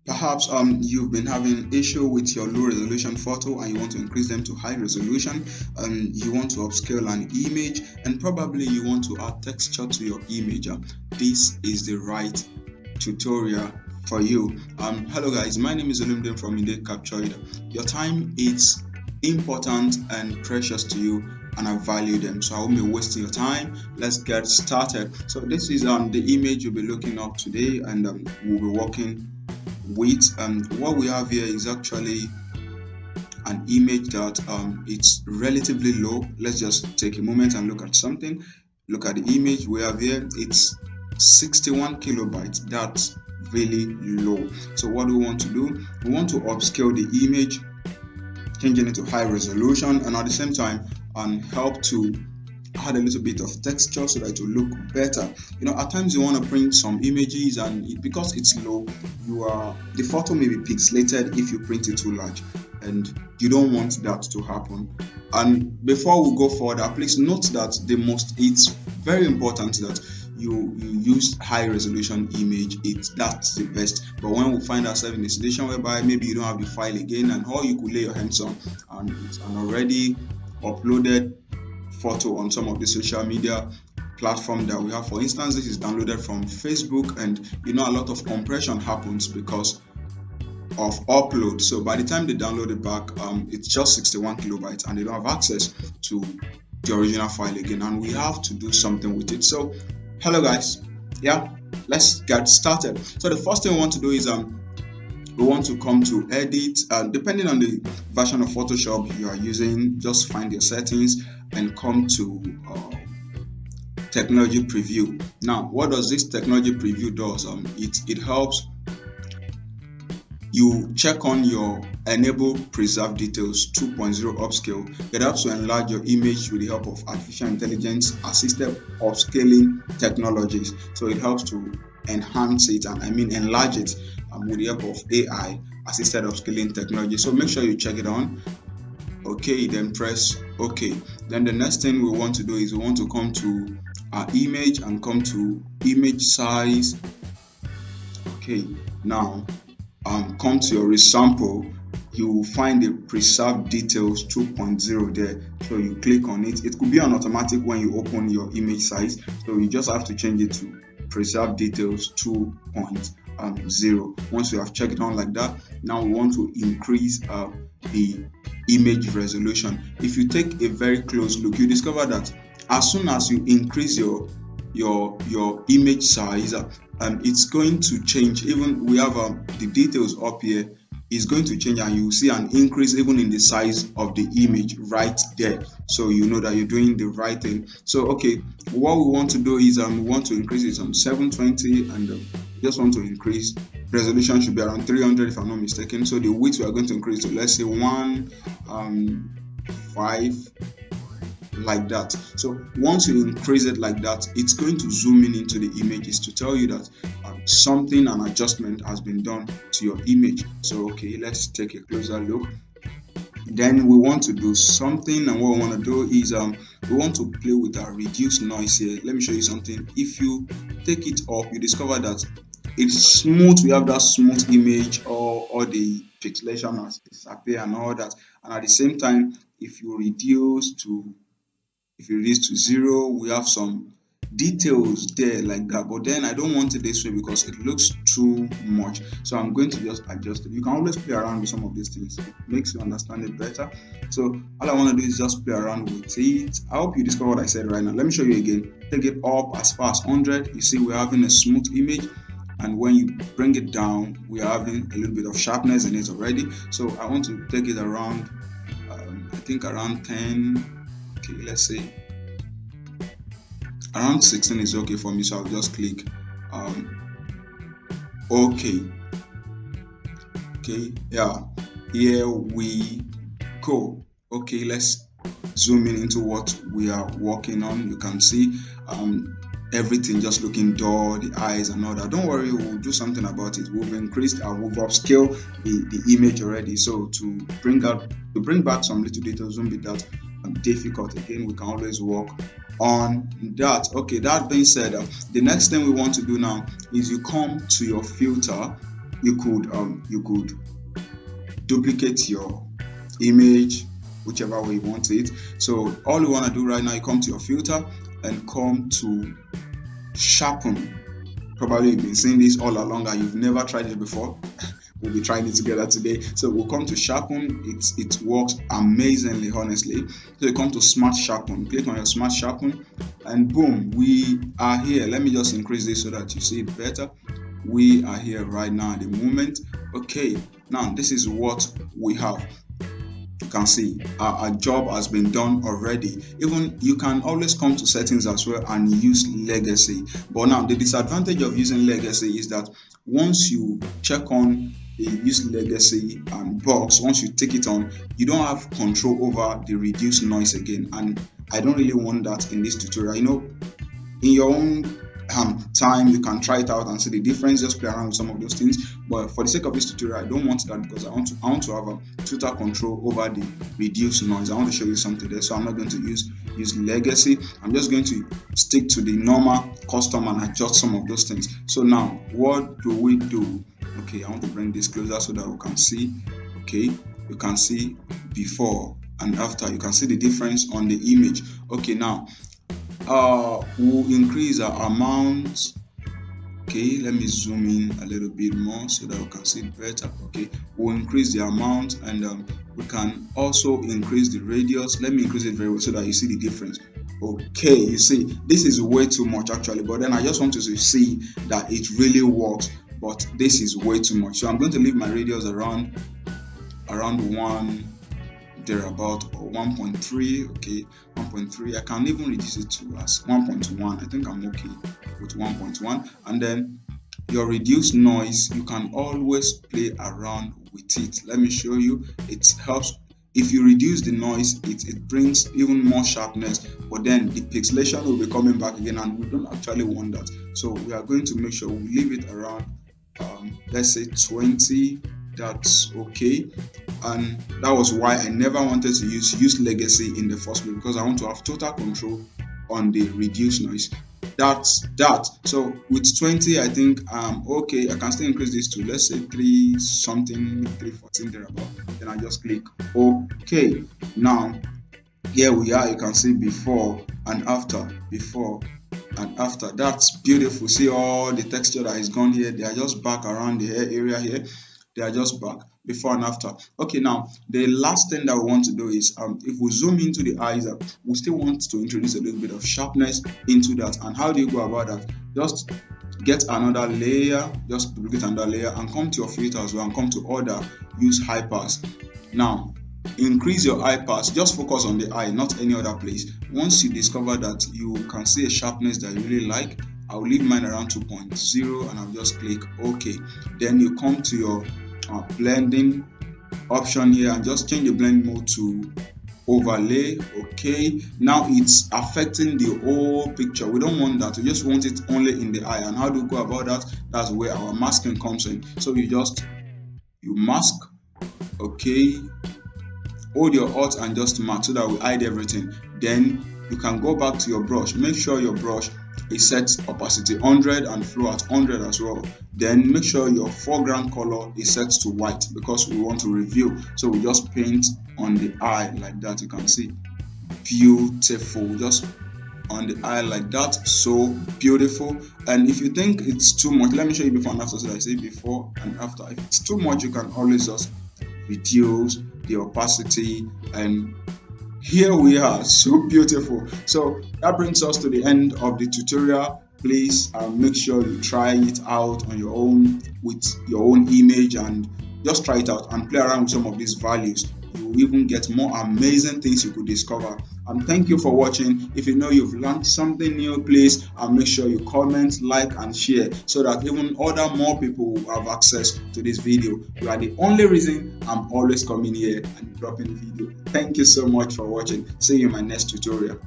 Perhaps you've been having issue with your low resolution photo and you want to increase them to high resolution. You want to upscale an image, and probably you want to add texture to your image. This is the right tutorial for you. Hello guys, my name is Olumide from Indeed Captured. Your time is important and precious to you, and I value them, so I won't be wasting your time. Let's get started. So this is the image you'll be looking up today, and we'll be working with. What we have here is actually an image that it's relatively low. Let's just take a moment and look at something. Look at the image we have here. It's 61 kilobytes. That's really low. So what do we want to do? We want to upscale the image, changing it to high resolution, and at the same time help to add a little bit of texture so that it will look better. At times you want to print some images, and because it's low, the photo may be pixelated if you print it too large, and you don't want that to happen. And before we go further, please note that it's very important that you use high resolution image. That's the best. But when we find ourselves in a situation whereby maybe you don't have the file again, and all you could lay your hands on, and it's an already uploaded photo on some of the social media platform that we have. For instance, this is downloaded from Facebook, and a lot of compression happens because of upload. So by the time they download it back, it's just 61 kilobytes, and they don't have access to the original file again, and we have to do something with it. So hello guys, let's get started. So the first thing we want to do is we want to come to edit. Depending on the version of Photoshop you are using, just find your settings and come to technology preview. Now, what does this technology preview does? It helps you check on your enable preserve details 2.0 upscale. It helps to enlarge your image with the help of artificial intelligence assisted upscaling technologies. So it helps to enhance it and enlarge it with the help of AI assisted upscaling technology. So make sure you check it on. Okay, then press OK. Then the next thing we want to do is we want to come to our image and come to image size. Okay, now come to your resample. You will find the preserve details 2.0 there, so you click on it. It could be on automatic when you open your image size, so you just have to change it to preserve details 2.0. Once you have checked it on like that, now we want to increase the image resolution. If you take a very close look, you discover that as soon as you increase your image size, it's going to change. Even we have the details up here is going to change, and you will see an increase even in the size of the image right there. So you know that you're doing the right thing. So okay, what we want to do is we want to increase it on 720, and just want to increase resolution should be around 300 if I'm not mistaken. So the width we are going to increase to, let's say, 1.5, like that. So once you increase it like that, it's going to zoom in into the images to tell you that an adjustment has been done to your image. So okay, let's take a closer look. Then we want to do something, and what we want to do is we want to play with our reduced noise here. Let me show you something. If you take it up, you discover that it's smooth. We have that smooth image, or the pixelation has disappeared and all that. And at the same time, if you reduce to 0, we have some details there like that. But then I don't want it this way because it looks too much, so I'm going to just adjust it. You can always play around with some of these things. It makes you understand it better. So all I want to do is just play around with it. I hope you discover what I said right now. Let me show you again. Take it up as far as 100. You see we're having a smooth image, and when you bring it down, we are having a little bit of sharpness in it already. So I want to take it around I think around 10. Okay, let's say around 16 is okay for me, so I'll just click okay. Here we go. Okay, let's zoom in into what we are working on. You can see everything just looking dull, the eyes and all that. Don't worry, we'll do something about it. We've increased and we've upscaled the image already. So to bring back some little details won't be that difficult. Again, we can always work on that. Okay, that being said, the next thing we want to do now is you come to your filter you could duplicate your image whichever way you want it. So all you want to do right now, you come to your filter and come to sharpen. Probably you've been seeing this all along and you've never tried it before. We'll be trying it together today. So we'll come to sharpen. It works amazingly, honestly. So you come to smart sharpen, click on your smart sharpen, and boom, we are here. Let me just increase this so that you see it better. We are here right now at the moment. Okay, now this is what we have. You can see our job has been done already. Even you can always come to settings as well and use legacy. But now the disadvantage of using legacy is that once you check on the use legacy box, once you take it on, you don't have control over the reduce noise again. And I don't really want that in this tutorial. In your own time, you can try it out and see the difference, just play around with some of those things. But for the sake of this tutorial, I don't want that because I want to have a total control over the reduce noise. I want to show you something there, so I'm not going to use legacy. I'm just going to stick to the normal custom and adjust some of those things. So now what do we do? Okay, I want to bring this closer so that we can see. Okay, you can see before and after. You can see the difference on the image. Okay, now we'll increase our amount. Okay, let me zoom in a little bit more so that we can see it better. Okay, we'll increase the amount, and we can also increase the radius. Let me increase it very well so that you see the difference. Okay, you see this is way too much actually, but then I just want you to see that it really works, but this is way too much. So I'm going to leave my radius around 1 thereabout, or 1.3. okay, 1.3. I can even reduce it to as 1.1. I think I'm okay with 1.1. And then your reduced noise, you can always play around with it. Let me show you. It helps. If you reduce the noise, it brings even more sharpness, but then the pixelation will be coming back again, and we don't actually want that. So we are going to make sure we leave it around let's say 20. That's okay. And that was why I never wanted to use legacy in the first place, because I want to have total control on the reduced noise. That's that. So with 20, I think okay. I can still increase this to, let's say, 3 something, 314 thereabout. Then I just click okay. Now here we are. You can see before and after, before and after. That's beautiful. See all the texture that is gone here. They are just back around the hair area here. They are just back before and after. Okay, now the last thing that we want to do is if we zoom into the eyes, we still want to introduce a little bit of sharpness into that. And how do you go about that? Just get another layer, just duplicate another layer, and come to your filter as well, and come to order, use high pass. Now increase your eye pass. Just focus on the eye, not any other place. Once you discover that you can see a sharpness that you really like, I'll leave mine around 2.0 and I'll just click OK. Then you come to your blending option here and just change the blend mode to overlay. Okay, now it's affecting the whole picture. We don't want that. We just want it only in the eye. And how do we go about that? That's where our masking comes in. So you mask. Okay, hold your Alt and just mark so that we hide everything. Then you can go back to your brush. Make sure your brush is set opacity 100 and flow at 100 as well. Then make sure your foreground color is set to white because we want to review. So we just paint on the eye like that. You can see beautiful, just on the eye like that. So beautiful. And if you think it's too much, let me show you before and after. So I say before and after. If it's too much, you can always just reduce the opacity, and here we are. So beautiful. So that brings us to the end of the tutorial. Please make sure you try it out on your own with your own image, and just try it out and play around with some of these values. You will even get more amazing things you could discover. And thank you for watching. If you know you've learned something new, please make sure you comment, like, and share so that even more people will have access to this video. You are the only reason I'm always coming here and dropping video. Thank you so much for watching. See you in my next tutorial.